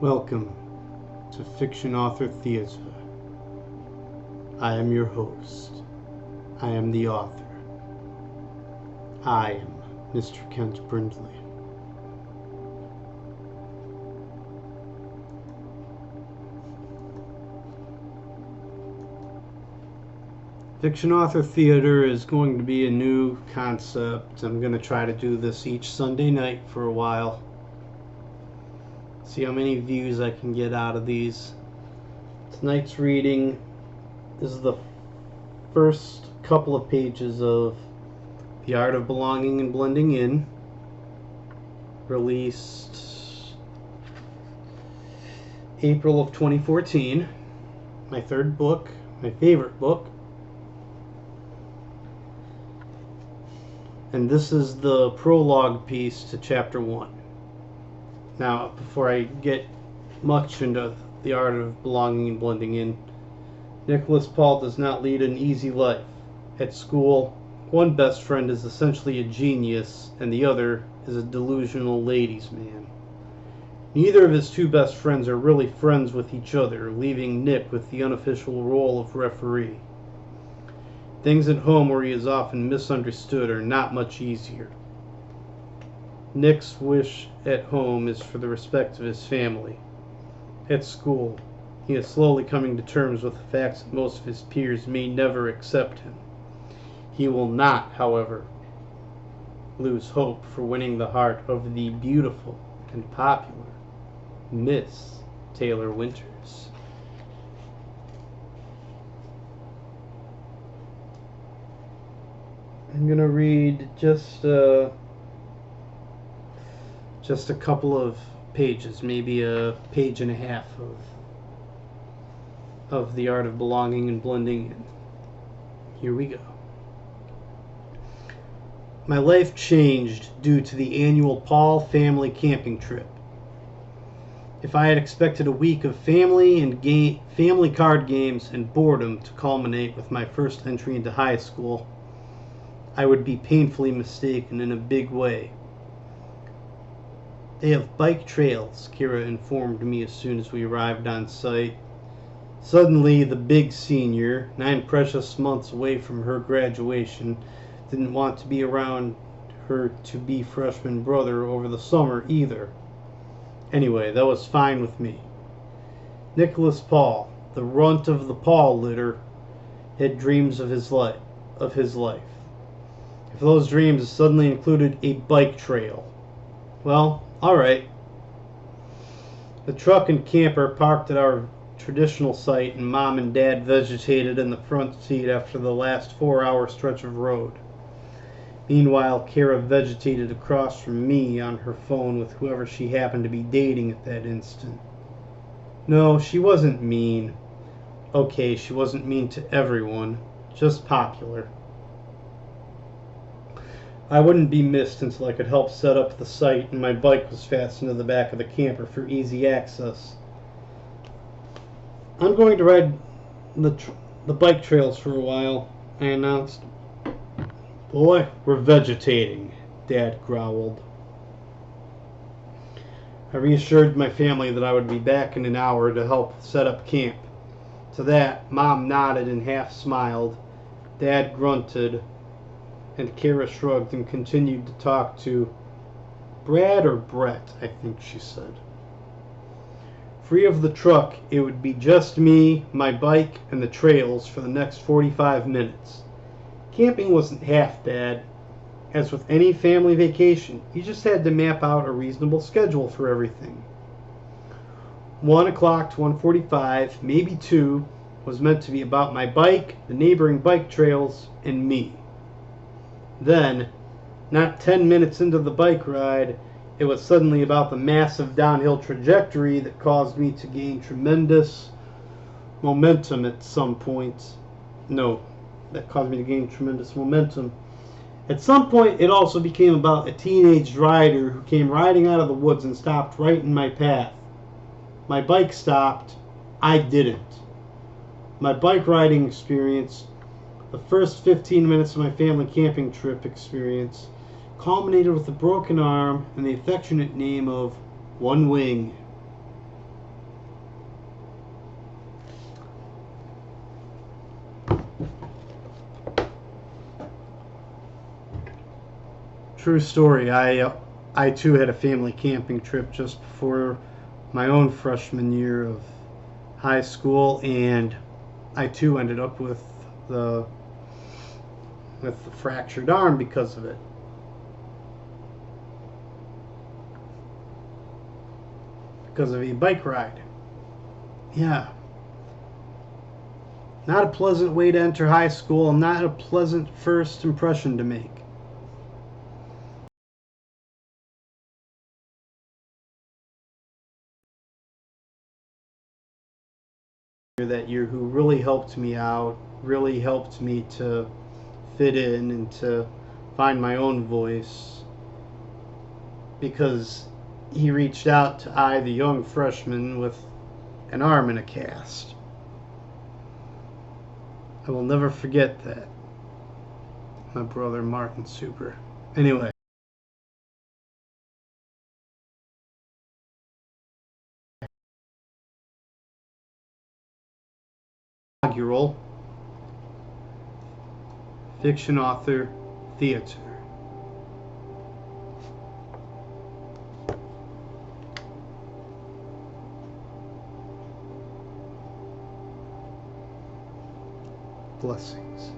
Welcome to Fiction Author Theatre. I am your host. I am the author. I am Mr. Kent Brindley. Fiction Author Theatre is going to be a new concept. I'm going to try to do this each Sunday night for a while. See how many views I can get out of these. Tonight's reading is the first couple of pages of The Art of Belonging and Blending In, released April of 2014. My third book, my favorite book. And this is the prologue piece to chapter 1. Now, before I get much into the art of belonging and blending in, Nicholas Paul does not lead an easy life. At school, one best friend is essentially a genius, and the other is a delusional ladies' man. Neither of his two best friends are really friends with each other, leaving Nick with the unofficial role of referee. Things at home where he is often misunderstood are not much easier. Nick's wish at home is for the respect of his family. At school, he is slowly coming to terms with the facts that most of his peers may never accept him. He will not, however, lose hope for winning the heart of the beautiful and popular Miss Taylor Winters. I'm going to read just a couple of pages, maybe a page and a half of The Art of Belonging and Blending In. Here we go. My life changed due to the annual Paul family camping trip. If I had expected a week of family card games and boredom to culminate with my first entry into high school, I would be painfully mistaken in a big way. They have bike trails, Kira informed me as soon as we arrived on site. Suddenly, the big senior, 9 precious months away from her graduation, didn't want to be around her to-be freshman brother over the summer either. Anyway, that was fine with me. Nicholas Paul, the runt of the Paul litter, had dreams of his life. If those dreams suddenly included a bike trail, well, alright. The truck and camper parked at our traditional site, and Mom and Dad vegetated in the front seat after the last 4-hour stretch of road. Meanwhile, Kara vegetated across from me on her phone with whoever she happened to be dating at that instant. No, she wasn't mean. Okay, she wasn't mean to everyone, just popular. I wouldn't be missed until I could help set up the site, and my bike was fastened to the back of the camper for easy access. I'm going to ride the bike trails for a while, I announced. Boy, we're vegetating, Dad growled. I reassured my family that I would be back in an hour to help set up camp. To that, Mom nodded and half smiled. Dad grunted, and Kara shrugged and continued to talk to Brad or Brett, I think she said. Free of the truck, it would be just me, my bike, and the trails for the next 45 minutes. Camping wasn't half bad. As with any family vacation, you just had to map out a reasonable schedule for everything. 1 o'clock to 1:45, maybe 2, was meant to be about my bike, the neighboring bike trails, and me. Then, not 10 minutes into the bike ride, it was suddenly about the massive downhill trajectory that caused me to gain tremendous momentum at some point. At some point, it also became about a teenage rider who came riding out of the woods and stopped right in my path. My bike stopped. I didn't. My bike riding experience, the first 15 minutes of my family camping trip experience, culminated with a broken arm and the affectionate name of One Wing. True story. I too had a family camping trip just before my own freshman year of high school, and I too ended up the with the fractured arm because of it. Because of a bike ride. Yeah. Not a pleasant way to enter high school, and not a pleasant first impression to make. That year who really helped me out, really helped me to fit in and to find my own voice, because he reached out to I, the young freshman with an arm in a cast. I will never forget that. My brother Martin Super. Anyway. Inaugural Fiction Author Theater. Blessings.